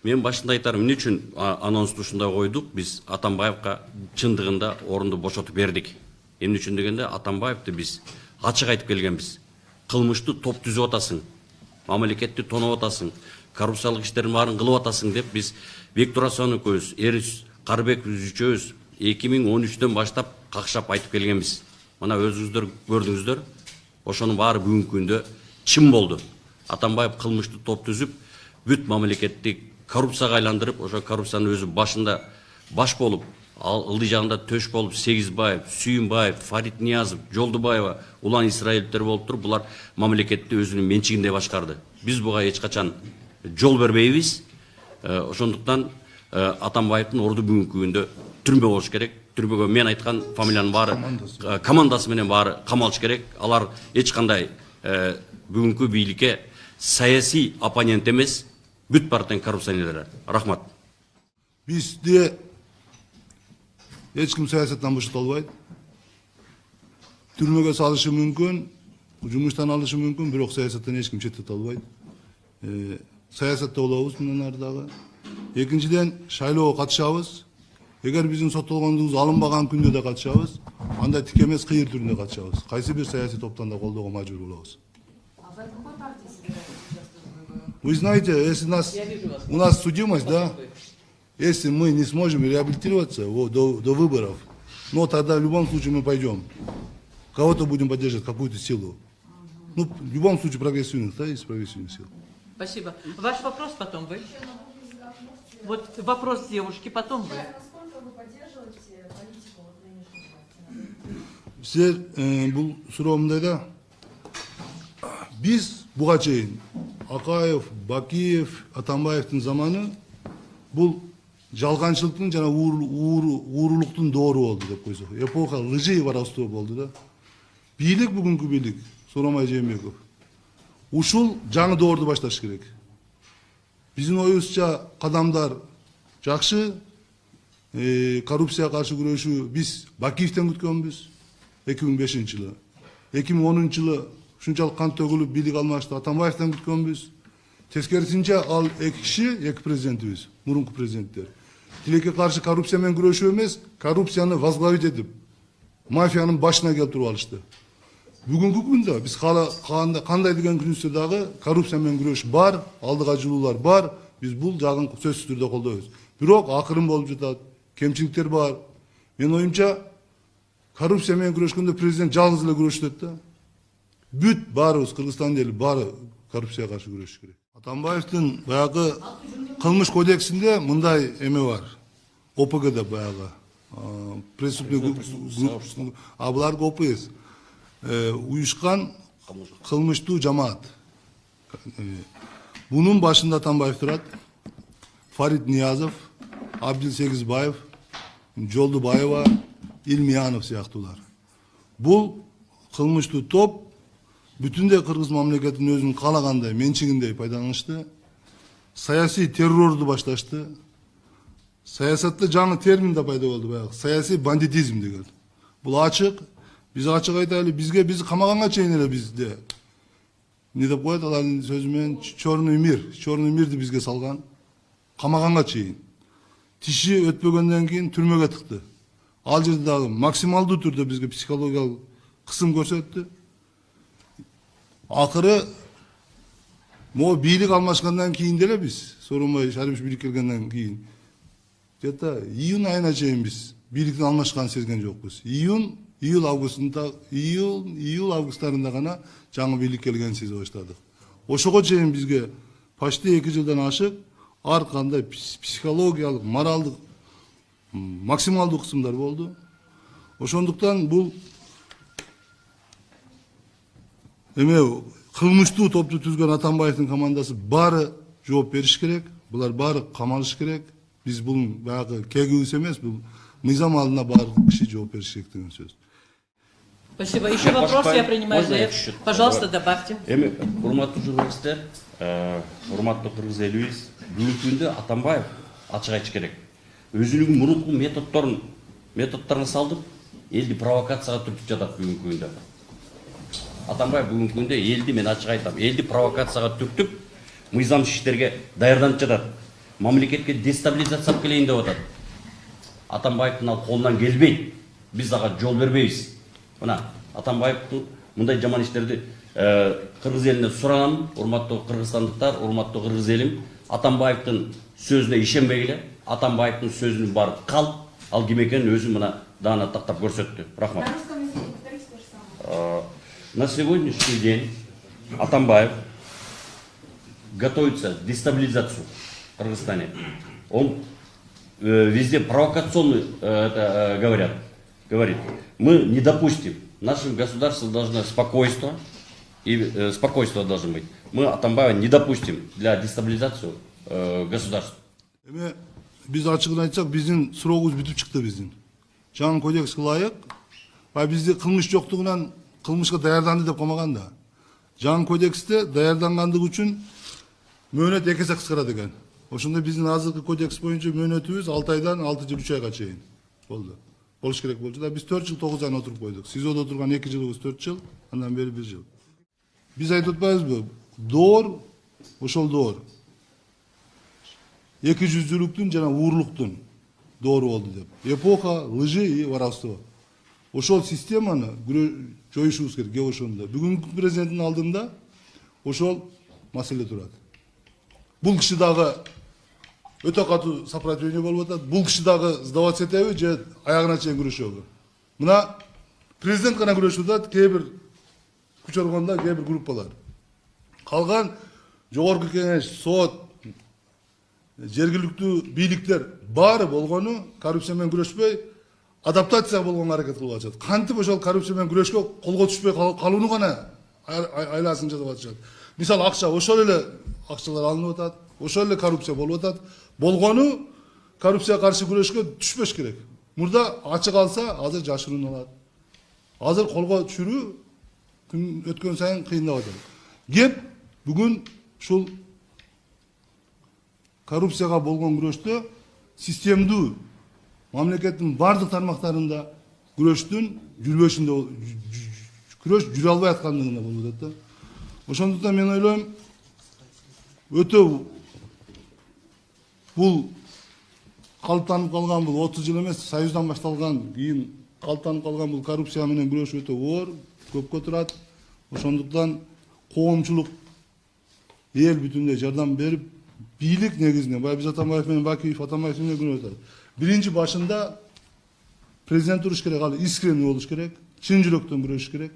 Мен башында айтарым, эмне үчүн анонсту ушундай койдук? Биз Атамбаевка чындыгында орунду бошотуп бердик. Эмне үчүн дегенде, Атамбаевди биз ачык айтып келгенбиз. Кылмыштуу топ түзүп атасың, мамлекетти тоноп атасың, коррупциялык иштердин баарын кылып атасың деп биз Бектур Асанов экөөбүз, Эрис Карыбеков үчөөбүз 2013-төн баштап какшап айтып келгенбиз. Мына өзүңүздөр көрдүңүздөр, ошонун баары бүгүнкү күндө чын болду. Атамбаев кылмыштуу топ түзүп, бүт мамлекетти коррупцияга айландырып, ошо коррупциянын өзү башында баш болуп, ылдый жагында төш болуп, Сегизбаев, Сүйүнбаев, Фарид Ниязов, Жолдубаева, Улан Исраиловдер болуп туруп, булар мамлекетти өзүнүн менчигинде башкарды. Биз буга эч качан жол бербейбиз. Ошондуктан Атамбаевдин орду бүгүнкү күндө түрмө болуш керек. Түрмөгө мен айткан фамилиянын баары командасы менен баары камалыш керек. Алар эч кандай бүгүнкү бийликке саясий оппонент эмес, бүт партиянын коррупционерлери. Рахмат. Бизде эч ким саясаттан бошото албайт. Түрмөгө салышы мүмкүн, жумуштан алышы мүмкүн, бирок саясаттан эч ким четтете албайт. Саясатта болобуз мындан ары дагы. Экинчиден, шайлоого катышабыз. Эгер биздин соттолгондугубуз алынбаган күндө да катышабыз, анда тик эмес кыйыр түрүндө катышабыз. Кайсы бир саясий топтон да колдоого мажбур болобуз. А вы от какой партии собираетесь участвовать? Вы знаете, если у нас судимость, да, если мы не сможем реабилитироваться до выборов, но тогда в любом случае мы пойдем. Кого-то будем поддерживать, какую-то силу. Ну, в любом случае прогрессивных, да, есть прогрессивных сил. Спасибо. Ваш вопрос потом вы. Вот вопрос девушки, потом вы. Насколько вы поддерживаете политику вот нынешней партии? Сіздер бұл суроомундай да, биз буга чейин Акаев, Бакиев, Атамбаевдин заманы бул жалганчылыктын жана уурулуктун доору болду деп койсок. Эпоха лжи и воровства болду да. Бийлик бүгүнкү бийлик, Сооронбай Жээнбеков, ушул жаңы доорду башташ керек. Биздин оюбузча кадамдар жакшы, коррупцияга каршы күрөшүү биз Бакиевден күткөнбүз 2005-жылы. 2010-жылы ушунчалык кан төгүлүп бийлик алмашты, Атамбаевден күткөнбүз. Тескерисинче ал эки киши, эки президентибиз, мурунку президенттер. Тилекке каршы коррупция менен күрөшүү эмес, коррупцияны возглавить этип, мафиянын башына келтирип алышты. Бүгүнкү күндө биз кандай деген күнүстө дагы коррупция менен күрөш бар, алдыга жылуулар бар, биз бул жагын сөзсүз түрдө колдойбуз. Бирок акырын болуп жатат, кемчиликтер бар. Менин оюмча, коррупция менен күрөшкөндө президент жалгыз эле күрөшөт да. Бүт баарыбыз Кыргызстандын эли баары коррупцияга каршы күрөшүш керек. Атамбаевдин баягы кылмыш кодексинде мындай эме бар. ОПГда баягы преступный булар ОПС. Уюшкан кылмыштуу жамаат. Бунун башында Атамбаев турат. Фарид Ниязов, Абдил Сегизбаев, Жолдубаева, Илмиянов сыяктуулар. Бул кылмыштуу топ бүтүндөй кыргыз мамлекетин өзүнүн каалагандай, менчигиндей пайдаланышты. Саясий террорду башташты. Саясатта жаңы термин да пайда болду баягы. Саясий бандитизм деген. Бул ачык. Биз ачык айтайлы, биз камаганга чейин эле бизде. Не деп коет алардын сөзү менен черный мирди бизге салган. Камаганга чейин. Тиши өтпөгөндөн кийин түрмөгө тыкты. Ал жерде дагы максималдуу түрдө бизге психологиялык кысым көрсөттү. Акыры могу бийлик алмашкандан кийин деле биз, Сооронбай Шарипович бийликке келгенден кийин, где-то июнь айына чейин биз бийликтин алмашканын сезген жокпуз. Июль августтарында гана жаңы бийлик келгенин сезе баштадык. Ошого чейин бизге почти 2 жылдан ашык ар кандай психологиялык, моралдык максималдуу кысымдар болду. Ошондуктан бул кылмыштуу топту түзгөн Атамбаевдин командасы баары жооп бериш керек. Булар баары камалыш керек. Биз бул баягы кегибиз эмес, бул мыйзам алдында баары киши жооп бериш керек деген сөз. Спасибо. Еще вопрос я принимаю заявку. Пожалуйста, добавьте. Урматтуу журналисттер, урматтуу кыргыз элибиз, бүгүнкү күндө Атамбаев ачык айтыш керек. Өзүнүн мурунку методдорун салдып, элди провокацияга түртүп жатат бүгүнкү күндө. Атамбаев бүгүнкү күндө элди, мен ачык айтам, элди провокацияга түртүп, мыйзамсыз иштерге даярданып жатат. мамлекетке дестабилизация алып келейин деп атат. Атамбаевдин ал колунан келбейт. Биз ага жол бербейбиз. Мына Атамбаевдин мындай жаман иштерди кыргыз элине суранам, урматтуу кыргызстандыктар, урматтуу кыргыз элим, Атамбаевдин сөзүнө ишенбегиле. Атамбаевдин сөзүнүн баары калп, ал ким экенин өзү мына даана тактап көрсөттү. Рахмат. На русском языке повторите то же самое. На сегодняшний день Атамбаев готовится к дестабилизации в Кыргызстане. Он везде провокационно говорит. Мы не допустим. Наше государство должно спокойство, и спокойствие должно быть. Мы Атамбаева не допустим для дестабилизации государства. Эми биз ачыгын айтсак, биздин сурообуз бүтүп чыкты биздин. Жаңы кодекске ылайык, бизде кылмыш жоктугунан кылмышка даярданды деп коймаган да. Жаңы кодексте даярдангандыгы үчүн мөөнөт 2 эсе кыскарат экен. Ошондо биздин азыркы кодекс боюнча мөөнөтүбүз 6 айдан 6 жыл 3 айга чейин болду. Болуш керек болчу да, биз 4 жыл 9 ай отуруп койдук. СИЗОдо отурган 2 жылыбыз 4 жыл, андан бери 1 жыл. Биз айтып атпайбызбы? Доор, ошол доор. Эки жүздүүлүктүн жана уурлуктун доору болду деп. Эпоха лжи и воровства. Ошол системаны жоюшубуз керек, кеп ошондо. Бүгүнкү президенттин алдында ошол маселе турат. Бул киши дагы өтө катуу сопротивление болуп атат. Бул киши дагы сдаваться этеби же аягына чейин күрөшөбү? Мына президент гана күрөшүп атат, кээ бир күч органдар, кээ бир группалар. Калган жогорку кеңеш, сот, жергиликтүү бийликтер баары болгону коррупция менен күрөшпөй, адаптация болгон аракет кылып атышат. Кантип ошол коррупция менен күрөшкө колго түшпөй калууну гана айласын жасап атышат. Мисалы акча, ошол эле акчалар алынып атат, ошол эле коррупция болуп атат. Болгону коррупцияга каршы күрөшкө түшпөш керек. Мурда ачык алса, азыр жашыруун алат. Азыр колго түшүрүү күн өткөн сайын кыйындап атат. Кеп бүгүн ушул коррупцияга болгон күрөштө системдүү мамлекеттин бардык тармактарында күрөштүн жүрбөшүндө күрөш жүрө албай аткандыгында болуп атат да. Ошондуктан мен ойлойм, өтө бул калыптанып калган, бул 30 жыл эмес, Союздан башталган, кийин калыптанып калган бул коррупция менен күрөш өтө оор, көпкө турат. Ошондуктан коомчулук эл бүтүндөй жардам берип, бийлик негизинен, биз Атамбаев менен Бакиев, Атамбаев менен күнөө атат. Биринчи башында президент туруш керек, ал искренний болуш керек, чын жүрөктөн күрөшүш керек.